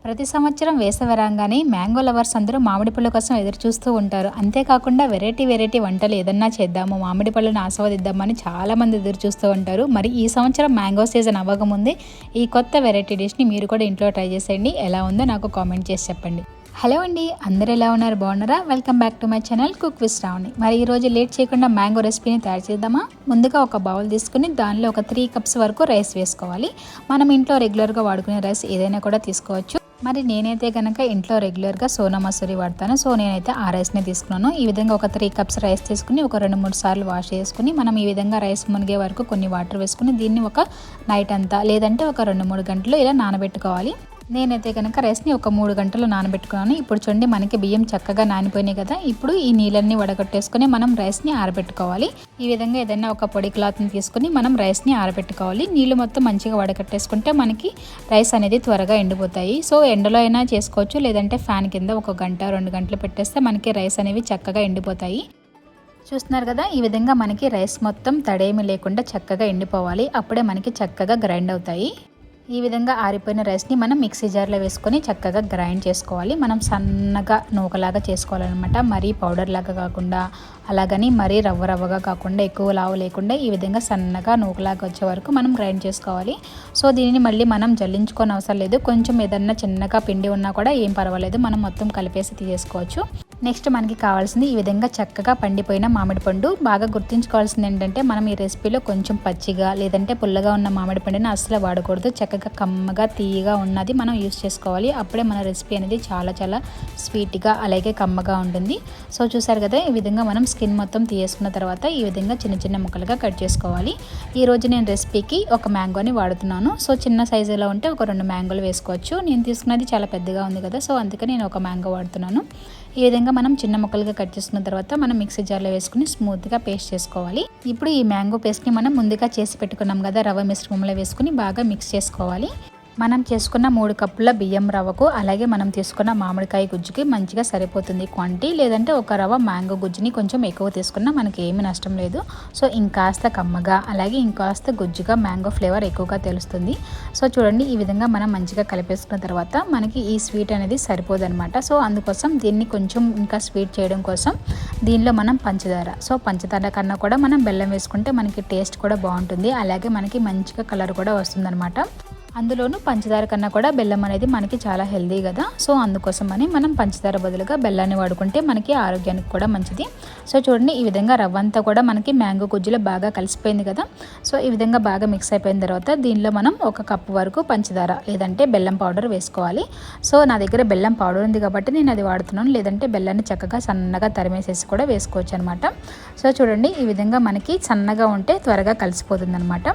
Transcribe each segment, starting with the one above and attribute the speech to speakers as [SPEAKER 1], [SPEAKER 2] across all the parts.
[SPEAKER 1] ప్రతి సంవత్సరం వేసవి రాగానే మ్యాంగో లవర్స్ అందరూ మామిడి పళ్ళ కోసం ఎదురు చూస్తూ ఉంటారు. అంతేకాకుండా వెరైటీ వంటలు ఏదన్నా చేద్దాము, మామిడి పళ్ళను ఆస్వాదిద్దామని చాలామంది ఎదురు చూస్తూ ఉంటారు. మరి ఈ సంవత్సరం మ్యాంగో సీజన్ అవ్వకముందే ఈ కొత్త వెరైటీ డిష్ని మీరు కూడా ఇంట్లో ట్రై చేసేయండి. ఎలా ఉందో నాకు కామెంట్ చేసి చెప్పండి. హలో అండి, అందరూ ఎలా ఉన్నారు? బాగున్నారా? Welcome back to my channel cook with Shravani. మరి ఈరోజు లేట్ చేయకుండా మ్యాంగో రెసిపీని తయారు చేద్దామా? ముందుగా ఒక బౌల్ తీసుకుని దానిలో ఒక 3 కప్స్ వరకు రైస్ వేసుకోవాలి. మనం ఇంట్లో రెగ్యులర్గా వాడుకునే రైస్ ఏదైనా కూడా తీసుకోవచ్చు. మరి నేనైతే కనుక ఇంట్లో రెగ్యులర్గా సోనా మసూరి వాడతాను. సో నేనైతే ఆ రైస్ని తీసుకున్నాను. ఈ విధంగా ఒక 3 కప్స్ రైస్ తీసుకుని ఒక 2-3 సార్లు వాష్ చేసుకుని మనం ఈ విధంగా రైస్ మునిగే వరకు కొన్ని వాటర్ వేసుకుని దీన్ని ఒక నైట్ అంతా లేదంటే ఒక 2-3 గంటలు ఇలా నానబెట్టుకోవాలి. నేనైతే కనుక రైస్ని ఒక 3 గంటలు నానబెట్టుకున్నాను. ఇప్పుడు చూడండి, మనకి బియ్యం చక్కగా నానిపోయినాయి కదా. ఇప్పుడు ఈ నీళ్ళన్నీ వడగట్టేసుకొని మనం రైస్ని ఆరబెట్టుకోవాలి. ఈ విధంగా ఏదైనా ఒక పొడి క్లాత్ని తీసుకుని మనం రైస్ని ఆరబెట్టుకోవాలి. నీళ్ళు మొత్తం మంచిగా వడగట్టేసుకుంటే మనకి రైస్ అనేది త్వరగా ఎండిపోతాయి. సో ఎండలో అయినా చేసుకోవచ్చు, లేదంటే ఫ్యాన్ కింద 1 గంట 2 గంటలు పెట్టేస్తే మనకి రైస్ అనేవి చక్కగా ఎండిపోతాయి. చూస్తున్నారు కదా, ఈ విధంగా మనకి రైస్ మొత్తం తడేమి లేకుండా చక్కగా ఎండిపోవాలి. అప్పుడే మనకి చక్కగా గ్రైండ్ అవుతాయి. ఈ విధంగా ఆరిపోయిన రైస్ని మనం మిక్సీ జార్లో వేసుకొని చక్కగా గ్రైండ్ చేసుకోవాలి. మనం సన్నగా నూకలాగా చేసుకోవాలన్నమాట. మరీ పౌడర్ లాగా కాకుండా, అలాగని మరీ రవ్వగా కాకుండా, ఎక్కువ లావు లేకుండా ఈ విధంగా సన్నగా నూకలాగా వచ్చే వరకు మనం గ్రైండ్ చేసుకోవాలి. సో దీనిని మళ్ళీ మనం జల్లించుకోని అవసరం లేదు. కొంచెం ఏదన్నా చిన్నగా పిండి ఉన్నా కూడా ఏం పర్వాలేదు, మనం మొత్తం కలిపేసి తీసేసుకోవచ్చు. నెక్స్ట్ మనకి కావాల్సింది ఈ విధంగా చక్కగా పండిపోయిన మామిడి పండు. బాగా గుర్తుంచుకోవాల్సింది ఏంటంటే, మనం ఈ రెసిపీలో కొంచెం పచ్చిగా లేదంటే పుల్లగా ఉన్న మామిడి పండుని అస్సలు వాడకూడదు. చక్కగా కమ్మగా తీయగా ఉన్నది మనం యూస్ చేసుకోవాలి. అప్పుడే మన రెసిపీ అనేది చాలా చాలా స్వీట్గా అలాగే కమ్మగా ఉంటుంది. సో చూసారు కదా, ఈ విధంగా మనం స్కిన్ మొత్తం తీసేసుకున్న తర్వాత ఈ విధంగా చిన్న చిన్న ముక్కలుగా కట్ చేసుకోవాలి. ఈరోజు నేను రెసిపీకి ఒక మ్యాంగోని వాడుతున్నాను. సో చిన్న సైజులో ఉంటే ఒక 2 మ్యాంగోలు వేసుకోవచ్చు. నేను తీసుకున్నది చాలా పెద్దగా ఉంది కదా, సో అందుకని నేను ఒక మ్యాంగో వాడుతున్నాను. ఈ విధంగా మనం చిన్న ముక్కలుగా కట్ చేసుకున్న తర్వాత మనం మిక్సీ జార్లో వేసుకుని స్మూత్గా పేస్ట్ చేసుకోవాలి. ఇప్పుడు ఈ మ్యాంగో పేస్ట్ని మనం ముందుగా చేసి పెట్టుకున్నాం కదా రవ్వ మిశ్రమంలో వేసుకుని బాగా మిక్స్ చేసుకోవాలి. మనం చేసుకున్న 3 కప్పుల బియ్యం రవ్వకు అలాగే మనం తీసుకున్న మామిడికాయ గుజ్జుకి మంచిగా సరిపోతుంది క్వాంటిటీ. లేదంటే ఒక రవ్వ మ్యాంగో గుజ్జుని కొంచెం ఎక్కువ తీసుకున్నా మనకి ఏమీ నష్టం లేదు. సో ఇంకాస్త కమ్మగా అలాగే ఇంకాస్త గుజ్జుగా మ్యాంగో ఫ్లేవర్ ఎక్కువగా తెలుస్తుంది. సో చూడండి, ఈ విధంగా మనం మంచిగా కలిపేసుకున్న తర్వాత మనకి ఈ స్వీట్ అనేది సరిపోదన్నమాట. సో అందుకోసం దీన్ని కొంచెం ఇంకా స్వీట్ చేయడం కోసం దీనిలో మనం పంచదార, సో పంచదార కన్నా కూడా మనం బెల్లం వేసుకుంటే మనకి టేస్ట్ కూడా బాగుంటుంది. అలాగే మనకి మంచిగా కలర్ కూడా వస్తుందన్నమాట. అందులోనూ పంచదార కన్నా కూడా బెల్లం అనేది మనకి చాలా హెల్దీ కదా. సో అందుకోసమని మనం పంచదార బదులుగా బెల్లాన్ని వాడుకుంటే మనకి ఆరోగ్యానికి కూడా మంచిది. సో చూడండి, ఈ విధంగా రవ్వ అంతా కూడా మనకి మ్యాంగో గుజ్జులో బాగా కలిసిపోయింది కదా. సో ఈ విధంగా బాగా మిక్స్ అయిపోయిన తర్వాత దీనిలో మనం 1 కప్పు వరకు పంచదార లేదంటే బెల్లం పౌడర్ వేసుకోవాలి. సో నా దగ్గర బెల్లం పౌడర్ ఉంది కాబట్టి నేను అది వాడుతున్నాను. లేదంటే బెల్లాన్ని చక్కగా సన్నగా తరిమేసేసి కూడా వేసుకోవచ్చు అనమాట. సో చూడండి, ఈ విధంగా మనకి సన్నగా ఉంటే త్వరగా కలిసిపోతుంది అనమాట.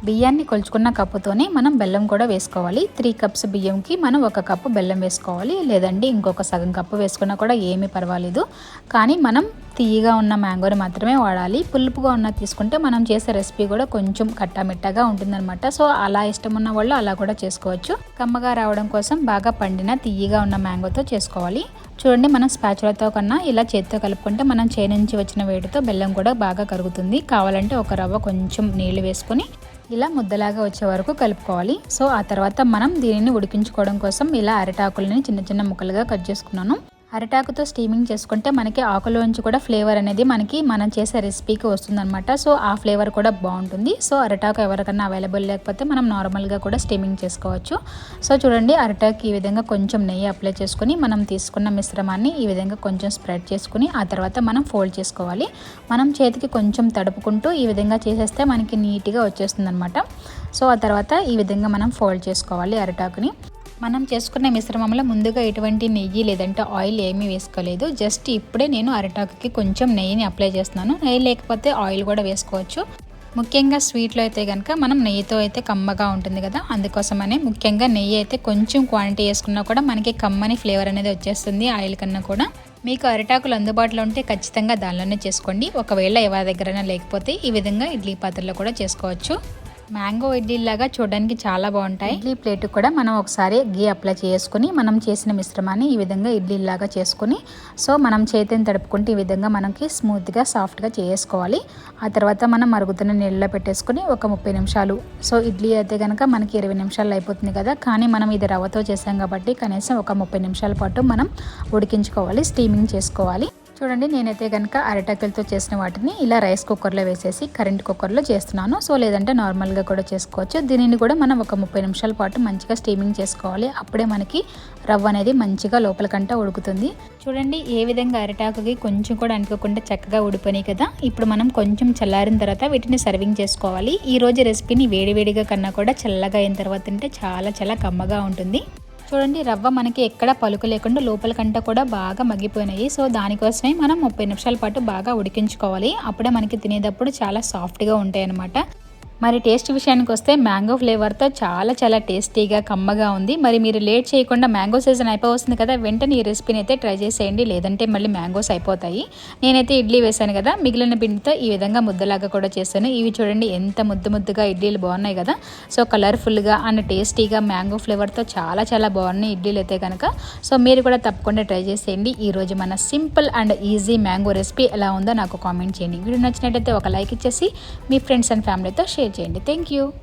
[SPEAKER 1] బియ్యాన్ని కొలుచుకున్న కప్పుతోనే మనం బెల్లం కూడా వేసుకోవాలి. 3 కప్స్ బియ్యంకి మనం 1 కప్పు బెల్లం వేసుకోవాలి. లేదంటే ఇంకొక సగం కప్పు వేసుకున్నా కూడా ఏమీ పర్వాలేదు. కానీ మనం తీయగా ఉన్న మ్యాంగోని మాత్రమే వాడాలి. పులుపుగా ఉన్న తీసుకుంటే మనం చేసే రెసిపీ కూడా కొంచెం కట్టామిట్టగా ఉంటుందన్నమాట. సో అలా ఇష్టం ఉన్న వాళ్ళు అలా కూడా చేసుకోవచ్చు. కమ్మగా రావడం కోసం బాగా పండిన తీయగా ఉన్న మ్యాంగోతో చేసుకోవాలి. చూడండి, మనం స్పాచులతో కన్నా ఇలా చేతితో కలుపుకుంటే మనం చేయి నుంచి వచ్చిన వేడితో బెల్లం కూడా బాగా కరుగుతుంది. కావాలంటే ఒక రవ్వ కొంచెం నీళ్లు వేసుకొని ఇలా ముద్దలాగా వచ్చే వరకు కలుపుకోవాలి. సో ఆ తర్వాత మనం దీనిని ఉడికించుకోవడం కోసం ఇలా అరిటాకులని చిన్న చిన్న ముక్కలుగా కట్ చేసుకున్నాను. అరిటాకుతో స్టీమింగ్ చేసుకుంటే మనకి ఆకులోంచి కూడా ఫ్లేవర్ అనేది మనకి మనం చేసే రెసిపీకి వస్తుందన్నమాట. సో ఆ ఫ్లేవర్ కూడా బాగుంటుంది. సో అరిటాకు ఎవరికన్నా అవైలబుల్ లేకపోతే మనం నార్మల్గా కూడా స్టీమింగ్ చేసుకోవచ్చు. సో చూడండి, అరిటాకు ఈ విధంగా కొంచెం నెయ్యి అప్లై చేసుకుని మనం తీసుకున్న మిశ్రమాన్ని ఈ విధంగా కొంచెం స్ప్రెడ్ చేసుకుని ఆ తర్వాత మనం ఫోల్డ్ చేసుకోవాలి. మనం చేతికి కొంచెం తడుపుకుంటూ ఈ విధంగా చేసేస్తే మనకి నీట్గా వచ్చేస్తుంది అనమాట. సో ఆ తర్వాత ఈ విధంగా మనం ఫోల్డ్ చేసుకోవాలి అరిటాకుని. మనం చేసుకున్న మిశ్రమంలో ముందుగా ఎటువంటి నెయ్యి లేదంటే ఆయిల్ ఏమీ వేసుకోలేదు. జస్ట్ ఇప్పుడే నేను అరిటాకుకి కొంచెం నెయ్యిని అప్లై చేస్తున్నాను. నెయ్యి లేకపోతే ఆయిల్ కూడా వేసుకోవచ్చు. ముఖ్యంగా స్వీట్లో అయితే కనుక మనం నెయ్యితో అయితే కమ్మగా ఉంటుంది కదా, అందుకోసమనే ముఖ్యంగా నెయ్యి అయితే కొంచెం క్వాంటిటీ వేసుకున్నా కూడా మనకి కమ్మని ఫ్లేవర్ అనేది వచ్చేస్తుంది ఆయిల్ కన్నా కూడా. మీకు అరిటాకులు అందుబాటులో ఉంటే ఖచ్చితంగా దానిలోనే చేసుకోండి. ఒకవేళ ఎవరి దగ్గరైనా లేకపోతే ఈ విధంగా ఇడ్లీ పాత్రలో కూడా చేసుకోవచ్చు. మ్యాంగో ఇడ్లీ లాగా చూడడానికి చాలా బాగుంటాయి. ఇడ్లీ ప్లేట్ కూడా మనం ఒకసారి గీ అప్లై చేసుకుని మనం చేసిన మిశ్రమాన్ని ఈ విధంగా ఇడ్లీ లాగా చేసుకుని సో మనం చేతిని తడుపుకుంటే ఈ విధంగా మనకి స్మూత్గా సాఫ్ట్గా చేసుకోవాలి. ఆ తర్వాత మనం మరుగుతున్న నీళ్ళలో పెట్టేసుకుని ఒక 30 నిమిషాలు. సో ఇడ్లీ అయితే కనుక మనకి 20 నిమిషాలు అయిపోతుంది కదా, కానీ మనం ఇది రవ్వతో చేసాం కాబట్టి కనీసం ఒక 30 నిమిషాల పాటు మనం ఉడికించుకోవాలి, స్టీమింగ్ చేసుకోవాలి. చూడండి, నేనైతే కనుక అరిటాకులతో చేసిన వాటిని ఇలా రైస్ కుక్కర్లో వేసేసి కరెంట్ కుక్కర్లో చేస్తున్నాను. సో లేదంటే నార్మల్గా కూడా చేసుకోవచ్చు. దీనిని కూడా మనం ఒక 30 నిమిషాల పాటు మంచిగా స్టీమింగ్ చేసుకోవాలి. అప్పుడే మనకి రవ్వ అనేది మంచిగా లోపలికంట ఉడుకుతుంది. చూడండి ఏ విధంగా అరిటాకుకి కొంచెం కూడా అంటుకోకుండా చక్కగా ఉడిపోయినాయి కదా. ఇప్పుడు మనం కొంచెం చల్లారిన తర్వాత వీటిని సర్వింగ్ చేసుకోవాలి. ఈ రోజు రెసిపీని వేడివేడిగా కన్నా కూడా చల్లగా అయిన తర్వాత తింటే చాలా చాలా కమ్మగా ఉంటుంది. చూడండి, రవ్వ మనకి ఎక్కడ పలుకు లేకుండా లోపలికంట కూడా బాగా మగ్గిపోయినాయి. సో దానికోసమే మనం 30 నిమిషాల పాటు బాగా ఉడికించుకోవాలి. అప్పుడే మనకి తినేటప్పుడు చాలా సాఫ్ట్గా ఉంటాయి అన్నమాట. మరి టేస్ట్ విషయానికి వస్తే మ్యాంగో ఫ్లేవర్తో చాలా చాలా టేస్టీగా కమ్మగా ఉంది. మరి మీరు లేట్ చేయకుండా మ్యాంగో సీజన్ అయిపోతుంది కదా, వెంటనే ఈ రెసిపీని అయితే ట్రై చేసేయండి, లేదంటే మళ్ళీ మ్యాంగోస్ అయిపోతాయి. నేనైతే ఇడ్లీ వేసాను కదా, మిగిలిన పిండితో ఈ విధంగా ముద్దలాగా కూడా చేశాను. ఇవి చూడండి ఎంత ముద్దుగా ఇడ్లీలు బాగున్నాయి కదా. సో కలర్ఫుల్గా అండ్ టేస్టీగా మ్యాంగో ఫ్లేవర్తో చాలా చాలా బాగున్నాయి ఇడ్లీలు అయితే కనుక. సో మీరు కూడా తప్పకుండా ట్రై చేసేయండి. ఈరోజు మన simple and easy mango recipe ఎలా ఉందో నాకు కామెంట్ చేయండి. వీడియో నచ్చినట్టయితే ఒక లైక్ ఇచ్చేసి మీ ఫ్రెండ్స్ అండ్ ఫ్యామిలీతో షేర్ చేయండి. Thank you.